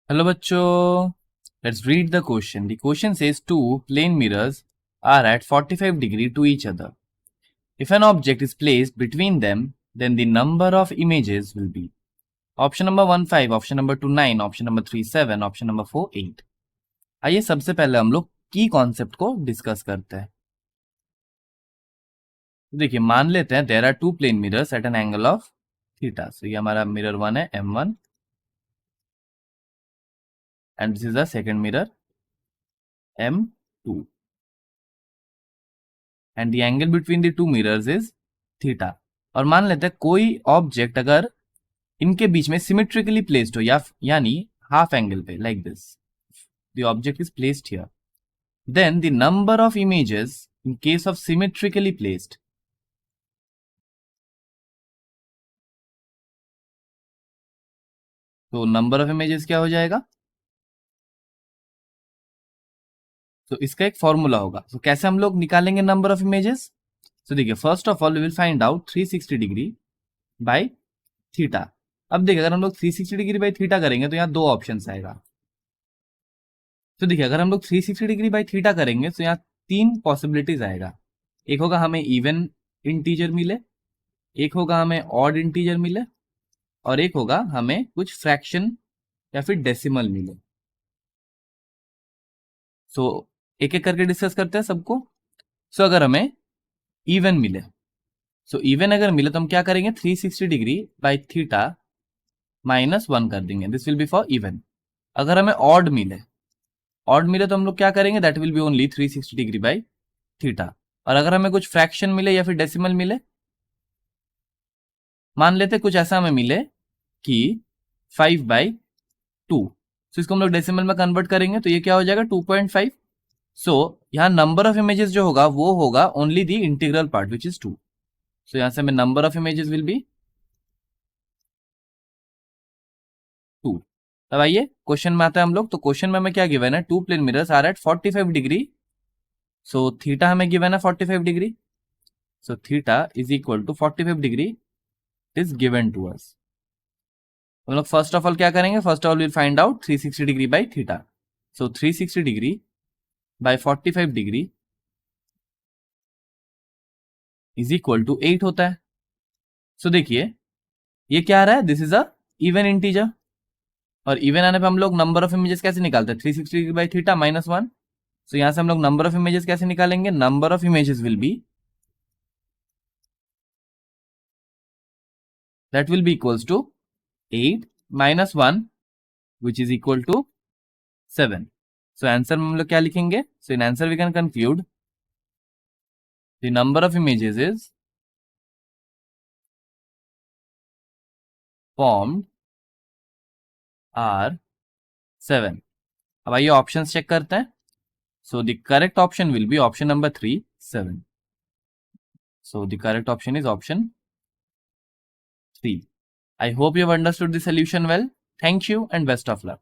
Hello bachcho. Let's read the question. The question says two plane mirrors are at 45 degree to each other. If an object is placed between them, then the number of images will be option number 1 5, option number 2 9, option number 3 7, option number 4 8. आइए सबसे पहले हम लोग की concept को discuss करते हैं। तो देखिए मान लेते हैं there are two plane mirrors at an angle of theta. So ये हमारा मिरर 1 है M1 and this is the second mirror M2 and the angle between the two mirrors is theta. और मान लेते हैं कोई ऑब्जेक्ट अगर इनके बीच में सिमेट्रिकली प्लेस्ड हो या यानी हाफ एंगल पे like this, the object is placed here, then the number of images in case of symmetrically placed, तो नंबर ऑफ इमेजेस क्या हो जाएगा? तो इसका एक फॉर्मूला होगा। तो कैसे हम लोग निकालेंगे नंबर ऑफ इमेजेस? तो देखिए first of all we will find out 360 degree by theta. अब देखिए अगर हम लोग 360 डिग्री बाय थीटा करेंगे तो यहाँ दो ऑप्शन आएगा। तो देखिए अगर हम लोग 360 डिग्री बाय थीटा करेंगे तो यहाँ तीन पॉसिबिलिटीज आएगा। एक होगा हमें इवन इंटीजर मिले, एक होगा हमें ऑड इंटीजर मिले, और एक होगा हमें कुछ फ्रैक्शन या फिर डेसिमल मिले। सो एक एक करके डिस्कस करते हैं सबको। सो अगर हमें इवन मिले, सो इवन अगर मिले तो हम क्या करेंगे 360 डिग्री बाय थीटा -1 कर देंगे, this will be for even. अगर हमें ऑड मिले, ऑड मिले तो हम लोग क्या करेंगे that will be only 360 degree by theta. और अगर हमें कुछ फ्रैक्शन मिले या फिर डेसिमल मिले, मान लेते कुछ ऐसा हमें मिले कि 5/2, तो इसको हम लोग डेसिमल में कन्वर्ट करेंगे तो ये क्या हो जाएगा 2.5। सो यहाँ नंबर ऑफ इमेजेस जो होगा वो होगा only the integral part which is 2। सो यहाँ से हमें number of images will be 2। अब आइए क्वेश्चन में आते हैं हम लोग। तो क्वेश्चन में हमें क्या गिवन है, two plane mirrors are at 45 degree. So theta हमें गिवन है 45 degree. So theta is equal to 45 degree is given to us. हम लोग फर्स्ट ऑफ ऑल क्या करेंगे, first of all will find out 360 degree by theta. So 360 degree by 45 degree is equal to 8 होता है। सो देखिए ये क्या आ रहा है, this is a even integer, और इवन आने पे हम लोग नंबर ऑफ इमेजेस कैसे निकालते हैं 360 डिग्री बाय थीटा -1। सो यहां से हम लोग नंबर ऑफ इमेजेस कैसे निकालेंगे, number of images will be that will be equals to 8 minus 1 which is equal to 7. So answer में हम लोग क्या लिखेंगे, so in answer we can conclude the number of images is formed are 7. अब आइए options check करते हैं। So the correct option will be option number 3 7. So the correct option is option 3. I hope you have understood the solution well. Thank you and best of luck.